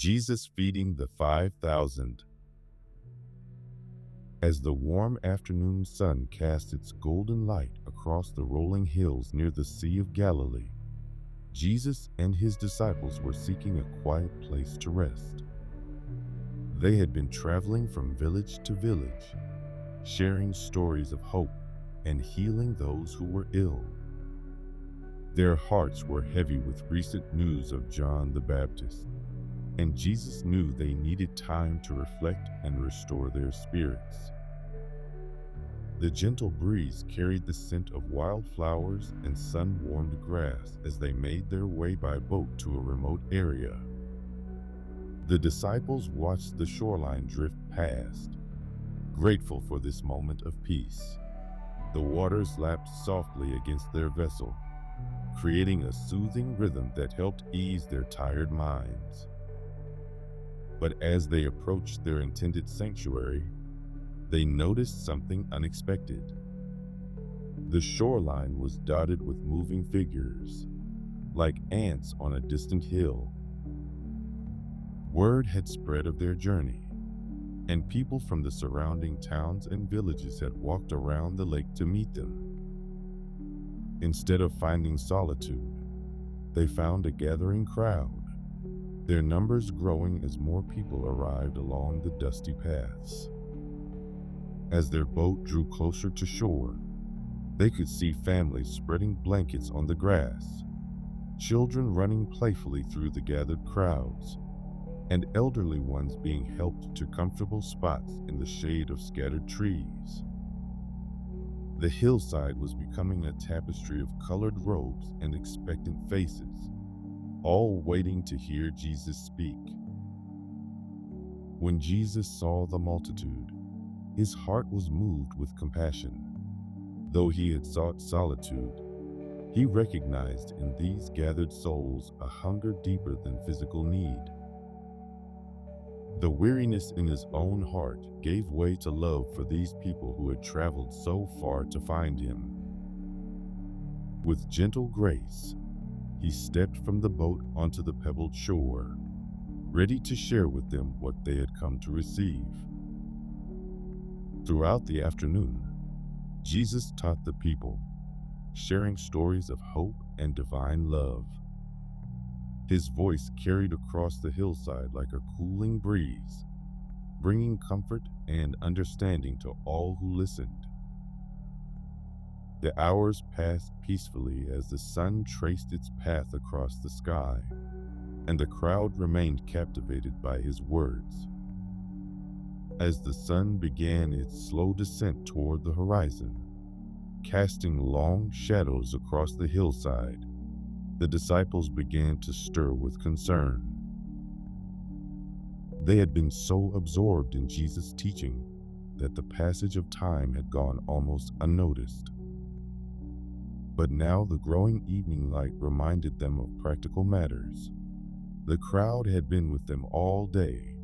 Jesus feeding the 5,000. As the warm afternoon sun cast its golden light across the rolling hills near the Sea of Galilee, Jesus and his disciples were seeking a quiet place to rest. They had been traveling from village to village, sharing stories of hope and healing those who were ill. Their hearts were heavy with recent news of John the Baptist, and Jesus knew they needed time to reflect and restore their spirits. The gentle breeze carried the scent of wildflowers and sun-warmed grass as they made their way by boat to a remote area. The disciples watched the shoreline drift past, grateful for this moment of peace. The waters lapped softly against their vessel, creating a soothing rhythm that helped ease their tired minds. But as they approached their intended sanctuary, they noticed something unexpected. The shoreline was dotted with moving figures, like ants on a distant hill. Word had spread of their journey, and people from the surrounding towns and villages had walked around the lake to meet them. Instead of finding solitude, they found a gathering crowd, their numbers growing as more people arrived along the dusty paths. As their boat drew closer to shore, they could see families spreading blankets on the grass, children running playfully through the gathered crowds, and elderly ones being helped to comfortable spots in the shade of scattered trees. The hillside was becoming a tapestry of colored robes and expectant faces, all waiting to hear Jesus speak. When Jesus saw the multitude, his heart was moved with compassion. Though he had sought solitude, he recognized in these gathered souls a hunger deeper than physical need. The weariness in his own heart gave way to love for these people who had traveled so far to find him. With gentle grace, he stepped from the boat onto the pebbled shore, ready to share with them what they had come to receive. Throughout the afternoon, Jesus taught the people, sharing stories of hope and divine love. His voice carried across the hillside like a cooling breeze, bringing comfort and understanding to all who listened. The hours passed peacefully as the sun traced its path across the sky, and the crowd remained captivated by his words. As the sun began its slow descent toward the horizon, casting long shadows across the hillside, the disciples began to stir with concern. They had been so absorbed in Jesus' teaching that the passage of time had gone almost unnoticed. But now the growing evening light reminded them of practical matters. The crowd had been with them all day,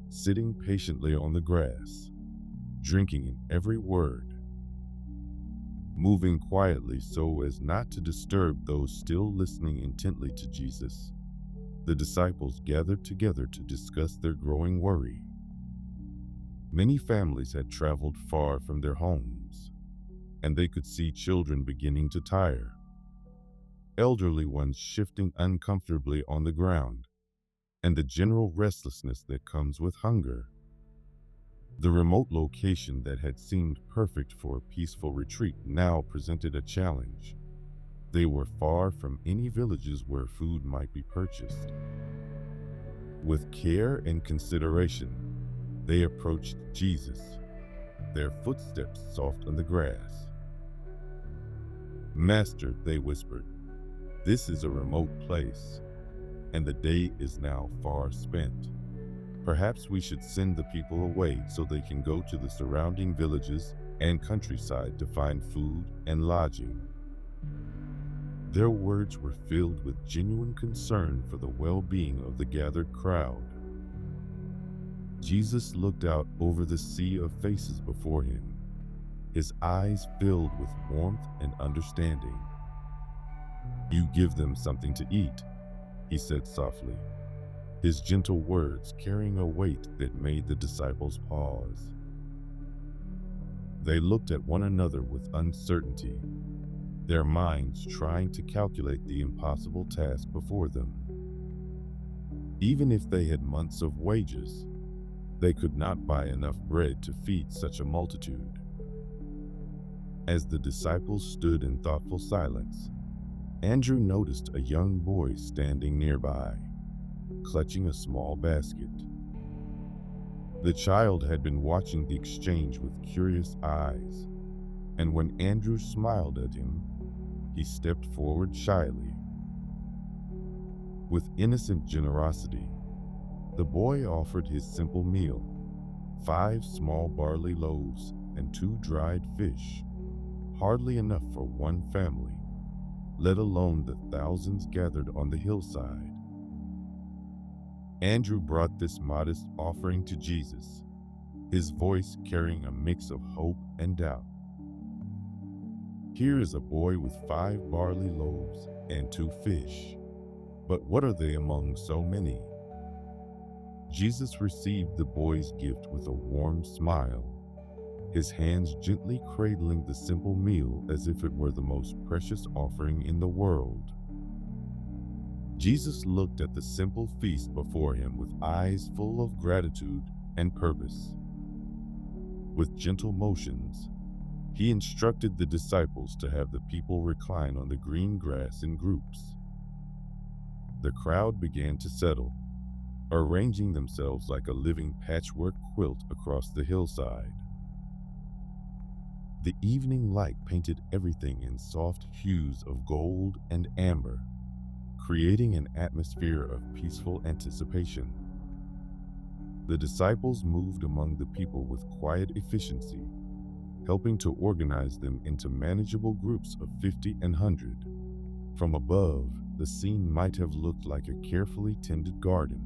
sitting patiently on the grass, drinking in every word, moving quietly so as not to disturb those still listening intently to Jesus. The disciples gathered together to discuss their growing worry. Many families had traveled far from their homes, and they could see children beginning to tire, elderly ones shifting uncomfortably on the ground, and the general restlessness that comes with hunger. The remote location that had seemed perfect for a peaceful retreat now presented a challenge. They were far from any villages where food might be purchased. With care and consideration, they approached Jesus, their footsteps soft on the grass. "Master," they whispered, "this is a remote place, and the day is now far spent. Perhaps we should send the people away so they can go to the surrounding villages and countryside to find food and lodging." Their words were filled with genuine concern for the well-being of the gathered crowd. Jesus looked out over the sea of faces before him, his eyes filled with warmth and understanding. "You give them something to eat," he said softly. his gentle words carrying a weight that made the disciples pause. They looked at one another with uncertainty, their minds trying to calculate the impossible task before them. Even if they had months of wages, they could not buy enough bread to feed such a multitude. As the disciples stood in thoughtful silence, Andrew noticed a young boy standing nearby, clutching a small basket. The child had been watching the exchange with curious eyes, and when Andrew smiled at him, he stepped forward shyly. With innocent generosity, the boy offered his simple meal, 5 small barley loaves and 2 dried fish, hardly enough for one family, let alone the thousands gathered on the hillside. Andrew brought this modest offering to Jesus, his voice carrying a mix of hope and doubt. Here is a boy with 5 barley loaves and 2 fish, but what are they among so many? Jesus received the boy's gift with a warm smile, his hands gently cradling the simple meal as if it were the most precious offering in the world. Jesus looked at the simple feast before him with eyes full of gratitude and purpose. With gentle motions, he instructed the disciples to have the people recline on the green grass in groups. The crowd began to settle, arranging themselves like a living patchwork quilt across the hillside. The evening light painted everything in soft hues of gold and amber, creating an atmosphere of peaceful anticipation. The disciples moved among the people with quiet efficiency, helping to organize them into manageable groups of 50 and 100. From above, the scene might have looked like a carefully tended garden,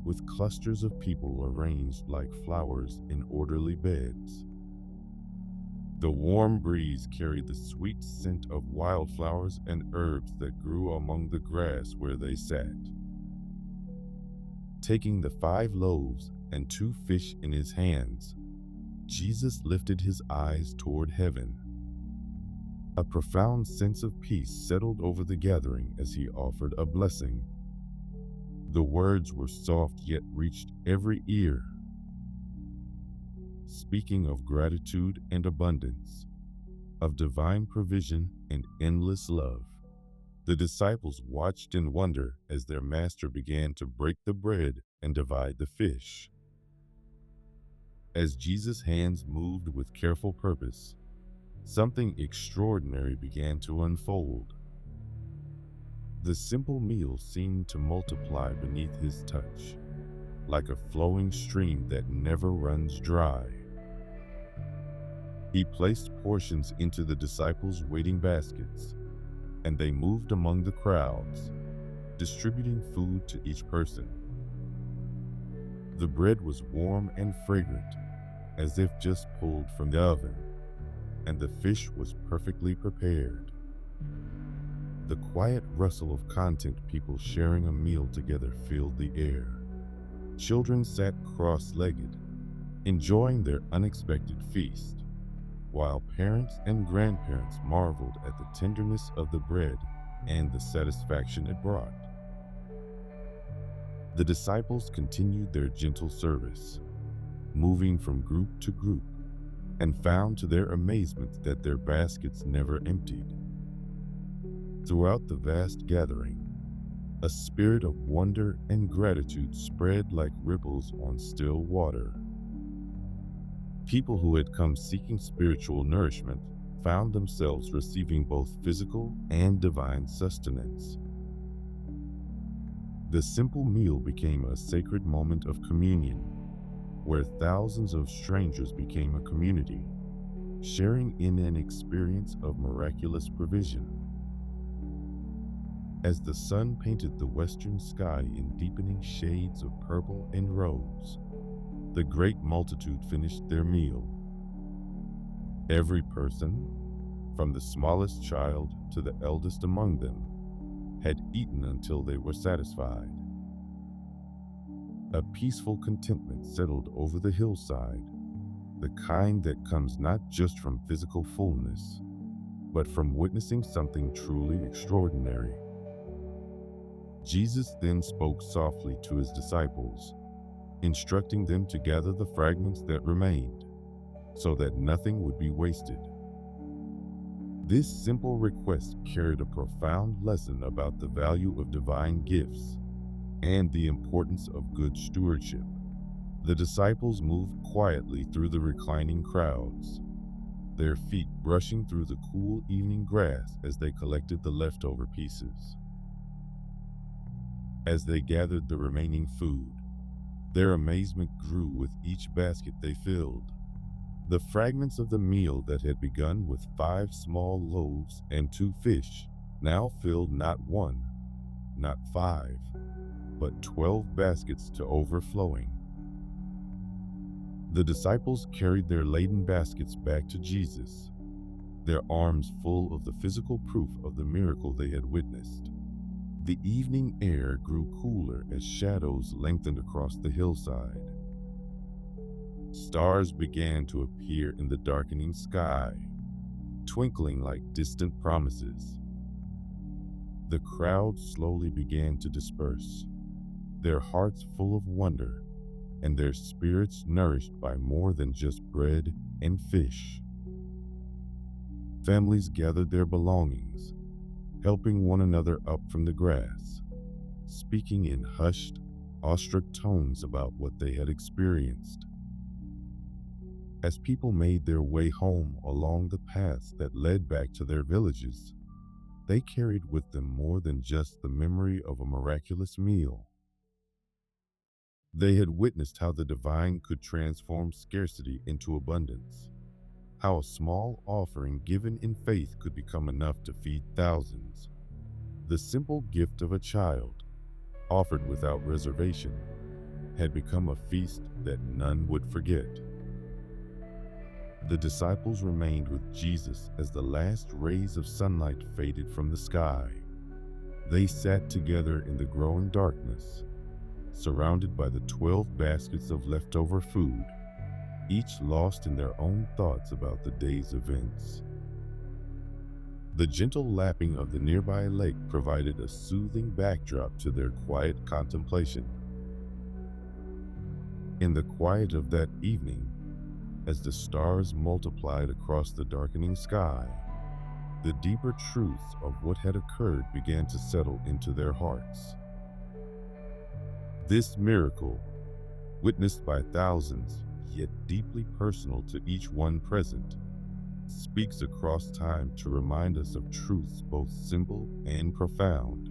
with clusters of people arranged like flowers in orderly beds. The warm breeze carried the sweet scent of wildflowers and herbs that grew among the grass where they sat. Taking the 5 loaves and 2 fish in his hands, Jesus lifted his eyes toward heaven. A profound sense of peace settled over the gathering as he offered a blessing. The words were soft yet reached every ear, speaking of gratitude and abundance, of divine provision and endless love. The disciples watched in wonder as their master began to break the bread and divide the fish. As Jesus' hands moved with careful purpose, something extraordinary began to unfold. The simple meal seemed to multiply beneath his touch, like a flowing stream that never runs dry. He placed portions into the disciples' waiting baskets, and they moved among the crowds, distributing food to each person. The bread was warm and fragrant, as if just pulled from the oven, and the fish was perfectly prepared. The quiet rustle of content people sharing a meal together filled the air. Children sat cross-legged, enjoying their unexpected feast, while parents and grandparents marveled at the tenderness of the bread and the satisfaction it brought. The disciples continued their gentle service, moving from group to group, and found to their amazement that their baskets never emptied. Throughout the vast gathering, a spirit of wonder and gratitude spread like ripples on still water. People who had come seeking spiritual nourishment found themselves receiving both physical and divine sustenance. The simple meal became a sacred moment of communion, where thousands of strangers became a community, sharing in an experience of miraculous provision. As the sun painted the western sky in deepening shades of purple and rose, the great multitude finished their meal. Every person, from the smallest child to the eldest among them, had eaten until they were satisfied. A peaceful contentment settled over the hillside, the kind that comes not just from physical fullness, but from witnessing something truly extraordinary. Jesus then spoke softly to his disciples, instructing them to gather the fragments that remained, so that nothing would be wasted. This simple request carried a profound lesson about the value of divine gifts and the importance of good stewardship. The disciples moved quietly through the reclining crowds, their feet brushing through the cool evening grass as they collected the leftover pieces. As they gathered the remaining food, their amazement grew with each basket they filled. The fragments of the meal that had begun with 5 small loaves and 2 fish now filled not 1, not 5, but 12 baskets to overflowing. The disciples carried their laden baskets back to Jesus, their arms full of the physical proof of the miracle they had witnessed. The evening air grew cooler as shadows lengthened across the hillside. Stars began to appear in the darkening sky, twinkling like distant promises. The crowd slowly began to disperse, their hearts full of wonder and their spirits nourished by more than just bread and fish. Families gathered their belongings, helping one another up from the grass, speaking in hushed, awestruck tones about what they had experienced. As people made their way home along the paths that led back to their villages, they carried with them more than just the memory of a miraculous meal. They had witnessed how the divine could transform scarcity into abundance, how a small offering given in faith could become enough to feed thousands. The simple gift of a child, offered without reservation, had become a feast that none would forget. The disciples remained with Jesus as the last rays of sunlight faded from the sky. They sat together in the growing darkness, surrounded by the 12 baskets of leftover food, each lost in their own thoughts about the day's events. The gentle lapping of the nearby lake provided a soothing backdrop to their quiet contemplation. In the quiet of that evening, as the stars multiplied across the darkening sky, the deeper truths of what had occurred began to settle into their hearts. This miracle, witnessed by thousands, yet deeply personal to each one present, speaks across time to remind us of truths both simple and profound.